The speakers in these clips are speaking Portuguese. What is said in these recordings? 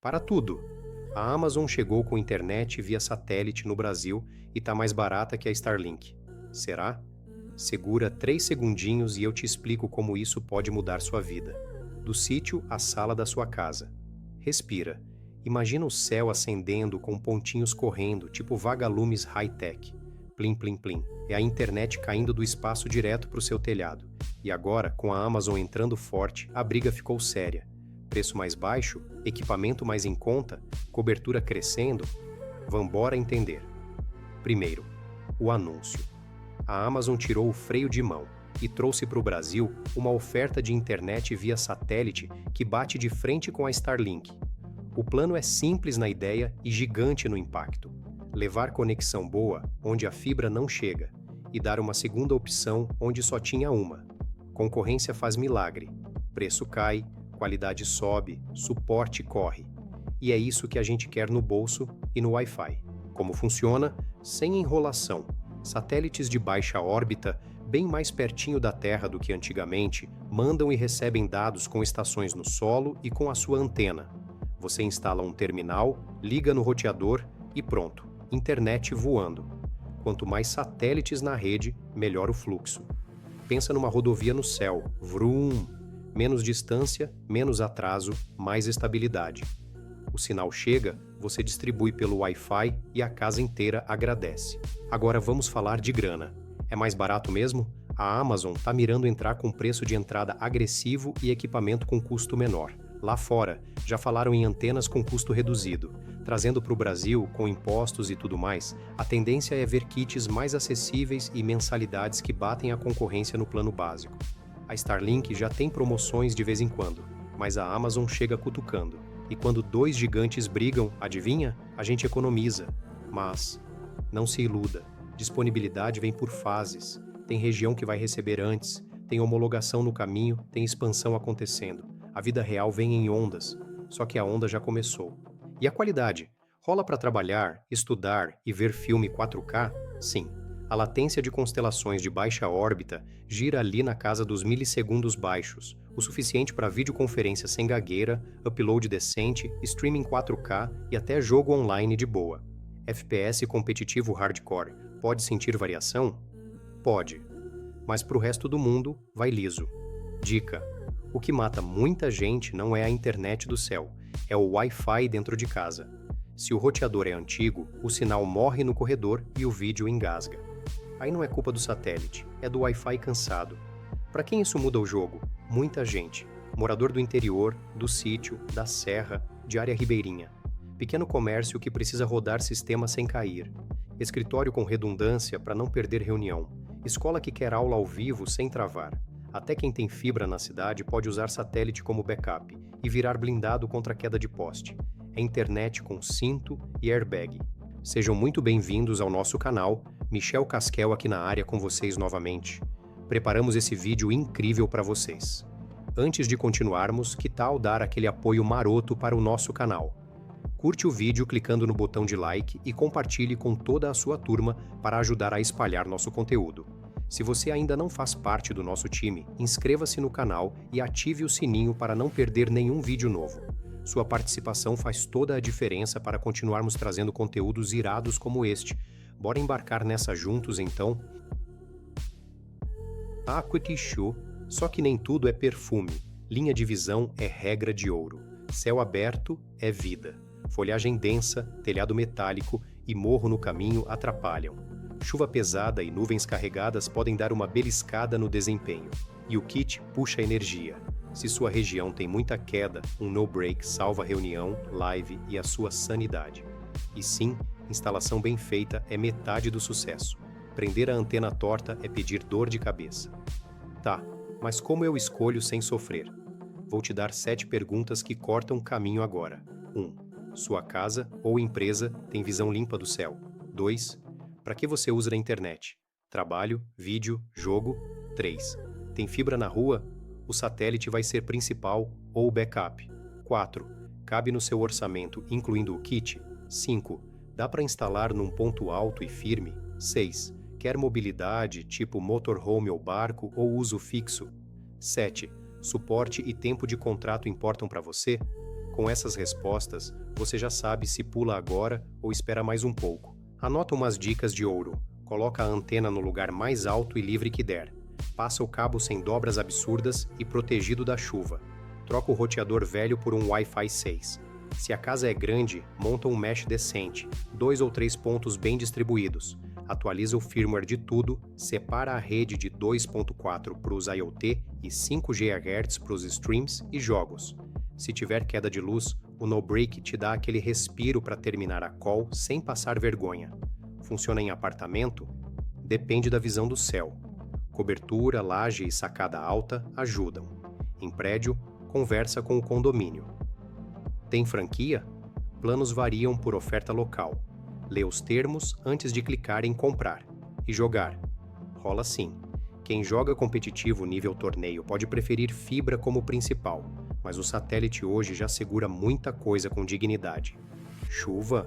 Para tudo. A Amazon chegou com internet via satélite no Brasil e tá mais barata que a Starlink. Será? Segura 3 segundinhos e eu te explico como isso pode mudar sua vida. Do sítio à sala da sua casa. Respira. Imagina o céu acendendo com pontinhos correndo, tipo vagalumes high-tech. Plim, plim, plim. É a internet caindo do espaço direto para o seu telhado. E agora, com a Amazon entrando forte, a briga ficou séria. Preço mais baixo, equipamento mais em conta, cobertura crescendo. Vambora entender. Primeiro, o anúncio. A Amazon tirou o freio de mão e trouxe para o Brasil uma oferta de internet via satélite que bate de frente com a Starlink. O plano é simples na ideia e gigante no impacto. Levar conexão boa onde a fibra não chega e dar uma segunda opção onde só tinha uma. Concorrência faz milagre. Preço cai, qualidade sobe, suporte corre. E é isso que a gente quer no bolso e no Wi-Fi. Como funciona? Sem enrolação. Satélites de baixa órbita, bem mais pertinho da Terra do que antigamente, mandam e recebem dados com estações no solo e com a sua antena. Você instala um terminal, liga no roteador e pronto, internet voando. Quanto mais satélites na rede, melhor o fluxo. Pensa numa rodovia no céu, vroom! Menos distância, menos atraso, mais estabilidade. O sinal chega, você distribui pelo Wi-Fi e a casa inteira agradece. Agora vamos falar de grana. É mais barato mesmo? A Amazon está mirando entrar com preço de entrada agressivo e equipamento com custo menor. Lá fora, já falaram em antenas com custo reduzido. Trazendo para o Brasil, com impostos e tudo mais, a tendência é ver kits mais acessíveis e mensalidades que batem a concorrência no plano básico. A Starlink já tem promoções de vez em quando, mas a Amazon chega cutucando. E quando dois gigantes brigam, adivinha? A gente economiza. Mas não se iluda. Disponibilidade vem por fases. Tem região que vai receber antes, tem homologação no caminho, tem expansão acontecendo. A vida real vem em ondas, só que a onda já começou. E a qualidade? Rola para trabalhar, estudar e ver filme 4K? Sim. A latência de constelações de baixa órbita gira ali na casa dos milissegundos baixos, o suficiente para videoconferência sem gagueira, upload decente, streaming 4K e até jogo online de boa. FPS competitivo hardcore pode sentir variação? Pode. Mas para o resto do mundo, vai liso. Dica: o que mata muita gente não é a internet do céu, é o Wi-Fi dentro de casa. Se o roteador é antigo, o sinal morre no corredor e o vídeo engasga. Aí não é culpa do satélite, é do Wi-Fi cansado. Para quem isso muda o jogo? Muita gente. Morador do interior, do sítio, da serra, de área ribeirinha. Pequeno comércio que precisa rodar sistema sem cair. Escritório com redundância para não perder reunião. Escola que quer aula ao vivo sem travar. Até quem tem fibra na cidade pode usar satélite como backup e virar blindado contra queda de poste. É internet com cinto e airbag. Sejam muito bem-vindos ao nosso canal. Michel Casquel aqui na área com vocês novamente. Preparamos esse vídeo incrível para vocês. Antes de continuarmos, que tal dar aquele apoio maroto para o nosso canal? Curte o vídeo clicando no botão de like e compartilhe com toda a sua turma para ajudar a espalhar nosso conteúdo. Se você ainda não faz parte do nosso time, inscreva-se no canal e ative o sininho para não perder nenhum vídeo novo. Sua participação faz toda a diferença para continuarmos trazendo conteúdos irados como este. Bora embarcar nessa juntos, então? Aquity Show, só que nem tudo é perfume. Linha de visão é regra de ouro. Céu aberto é vida. Folhagem densa, telhado metálico e morro no caminho atrapalham. Chuva pesada e nuvens carregadas podem dar uma beliscada no desempenho. E o kit puxa energia. Se sua região tem muita queda, um no-break salva a reunião, live e a sua sanidade. E sim, instalação bem feita é metade do sucesso. Prender a antena torta é pedir dor de cabeça. Tá, mas como eu escolho sem sofrer? Vou te dar 7 perguntas que cortam caminho agora. 1. Sua casa ou empresa tem visão limpa do céu? 2. Para que você usa a internet? Trabalho, vídeo, jogo? 3. Tem fibra na rua? O satélite vai ser principal ou backup? 4. Cabe no seu orçamento, incluindo o kit? 5. Dá para instalar num ponto alto e firme? 6. Quer mobilidade, tipo motorhome ou barco, ou uso fixo? 7. Suporte e tempo de contrato importam para você? Com essas respostas, você já sabe se pula agora ou espera mais um pouco. Anota umas dicas de ouro. Coloca a antena no lugar mais alto e livre que der. Passa o cabo sem dobras absurdas e protegido da chuva. Troca o roteador velho por um Wi-Fi 6. Se a casa é grande, monta um mesh decente, 2 ou 3 pontos bem distribuídos. Atualiza o firmware de tudo, separa a rede de 2.4 para os IoT e 5 GHz para os streams e jogos. Se tiver queda de luz, o no-break te dá aquele respiro para terminar a call sem passar vergonha. Funciona em apartamento? Depende da visão do céu. Cobertura, laje e sacada alta ajudam. Em prédio, conversa com o condomínio. Tem franquia? Planos variam por oferta local. Lê os termos antes de clicar em comprar. E jogar? Rola sim. Quem joga competitivo nível torneio pode preferir fibra como principal, mas o satélite hoje já segura muita coisa com dignidade. Chuva?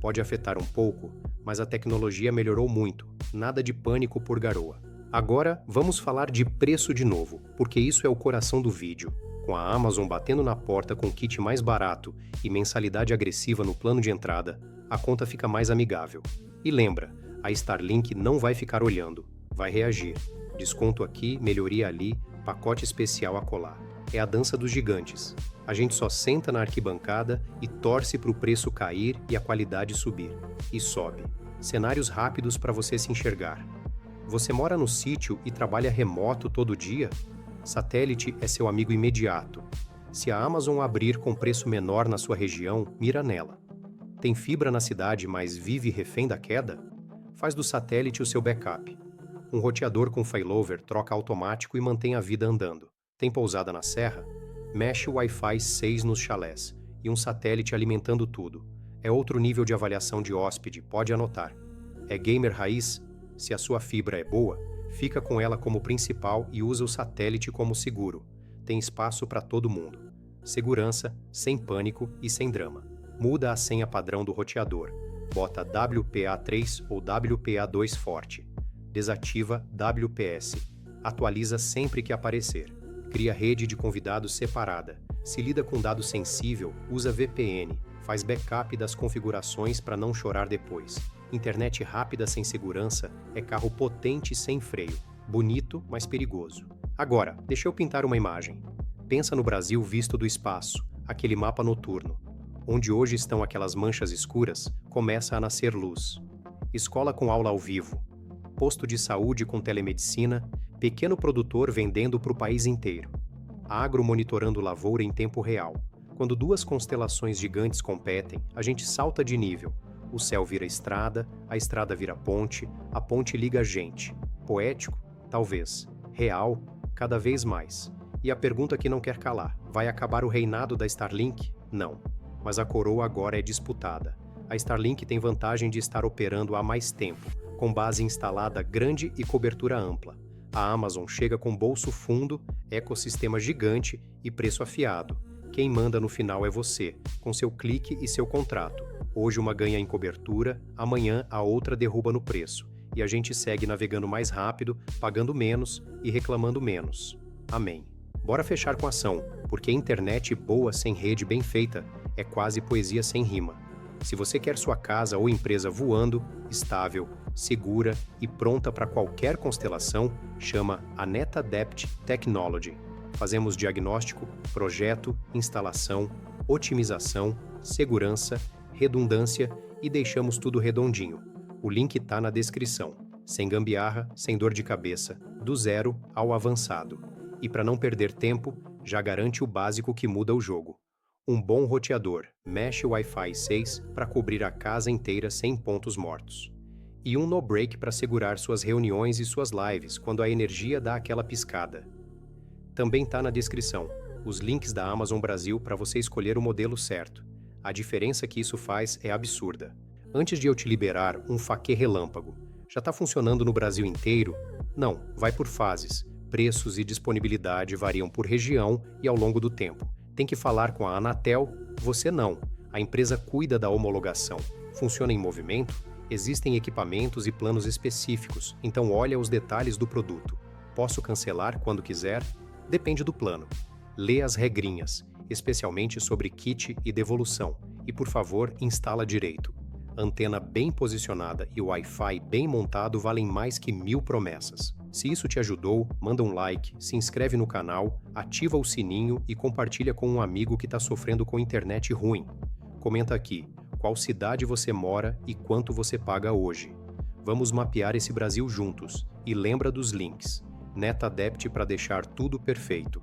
Pode afetar um pouco, mas a tecnologia melhorou muito. Nada de pânico por garoa. Agora, vamos falar de preço de novo, porque isso é o coração do vídeo. Com a Amazon batendo na porta com o kit mais barato e mensalidade agressiva no plano de entrada, a conta fica mais amigável. E lembra, a Starlink não vai ficar olhando, vai reagir. Desconto aqui, melhoria ali, pacote especial acolá. É a dança dos gigantes. A gente só senta na arquibancada e torce para o preço cair e a qualidade subir. E sobe. Cenários rápidos para você se enxergar. Você mora no sítio e trabalha remoto todo dia? Satélite é seu amigo imediato. Se a Amazon abrir com preço menor na sua região, mira nela. Tem fibra na cidade, mas vive refém da queda? Faz do satélite o seu backup. Um roteador com failover troca automático e mantém a vida andando. Tem pousada na serra? Mexe o Wi-Fi 6 nos chalés e um satélite alimentando tudo. É outro nível de avaliação de hóspede, pode anotar. É gamer raiz? Se a sua fibra é boa, fica com ela como principal e usa o satélite como seguro. Tem espaço para todo mundo. Segurança, sem pânico e sem drama. Muda a senha padrão do roteador. Bota WPA3 ou WPA2 forte. Desativa WPS. Atualiza sempre que aparecer. Cria rede de convidados separada. Se lida com dado sensível, usa VPN. Faz backup das configurações para não chorar depois. Internet rápida sem segurança é carro potente sem freio. Bonito, mas perigoso. Agora, deixa eu pintar uma imagem. Pensa no Brasil visto do espaço, aquele mapa noturno. Onde hoje estão aquelas manchas escuras, começa a nascer luz. Escola com aula ao vivo. Posto de saúde com telemedicina, pequeno produtor vendendo para o país inteiro. Agro monitorando lavoura em tempo real. Quando duas constelações gigantes competem, a gente salta de nível. O céu vira estrada, a estrada vira ponte, a ponte liga a gente. Poético? Talvez. Real? Cada vez mais. E a pergunta que não quer calar: vai acabar o reinado da Starlink? Não. Mas a coroa agora é disputada. A Starlink tem vantagem de estar operando há mais tempo, com base instalada grande e cobertura ampla. A Amazon chega com bolso fundo, ecossistema gigante e preço afiado. Quem manda no final é você, com seu clique e seu contrato. Hoje uma ganha em cobertura, amanhã a outra derruba no preço. E a gente segue navegando mais rápido, pagando menos e reclamando menos. Amém. Bora fechar com ação, porque internet boa sem rede bem feita é quase poesia sem rima. Se você quer sua casa ou empresa voando, estável, segura e pronta para qualquer constelação, chama a NetAdept Technology. Fazemos diagnóstico, projeto, instalação, otimização, segurança, redundância e deixamos tudo redondinho. O link tá na descrição. Sem gambiarra, sem dor de cabeça, do zero ao avançado. E para não perder tempo, já garante o básico que muda o jogo. Um bom roteador, mesh Wi-Fi 6 para cobrir a casa inteira sem pontos mortos. E um no-break para segurar suas reuniões e suas lives quando a energia dá aquela piscada. Também tá na descrição os links da Amazon Brasil para você escolher o modelo certo. A diferença que isso faz é absurda. Antes de eu te liberar um faquê relâmpago, já está funcionando no Brasil inteiro? Não, vai por fases. Preços e disponibilidade variam por região e ao longo do tempo. Tem que falar com a Anatel? Você não. A empresa cuida da homologação. Funciona em movimento? Existem equipamentos e planos específicos, então olha os detalhes do produto. Posso cancelar quando quiser? Depende do plano. Lê as regrinhas. especialmente sobre kit e devolução. E por favor, instala direito. Antena bem posicionada e Wi-Fi bem montado valem mais que 1000 promessas. Se isso te ajudou, manda um like, se inscreve no canal, ativa o sininho e compartilha com um amigo que está sofrendo com internet ruim. Comenta aqui qual cidade você mora e quanto você paga hoje. Vamos mapear esse Brasil juntos. E lembra dos links. NetAdept para deixar tudo perfeito.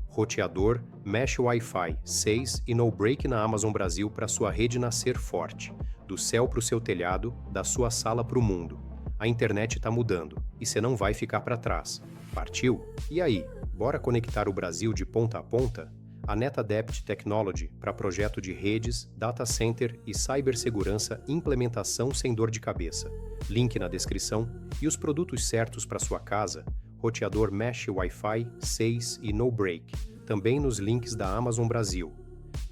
Roteador, Mesh Wi-Fi 6 e No Break na Amazon Brasil para sua rede nascer forte. Do céu para o seu telhado, da sua sala para o mundo. A internet está mudando e você não vai ficar para trás. Partiu? E aí, bora conectar o Brasil de ponta a ponta? A NetAdept Technology para projeto de redes, data center e cibersegurança, implementação sem dor de cabeça. Link na descrição e os produtos certos para sua casa, roteador Mesh Wi-Fi 6 e No Break, também nos links da Amazon Brasil.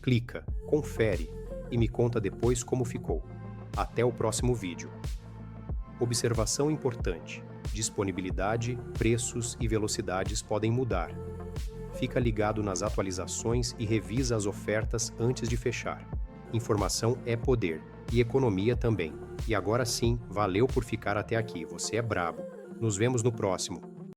Clica, confere e me conta depois como ficou. Até o próximo vídeo. Observação importante: disponibilidade, preços e velocidades podem mudar. Fica ligado nas atualizações e revisa as ofertas antes de fechar. Informação é poder, e economia também. E agora sim, valeu por ficar até aqui, você é brabo. Nos vemos no próximo.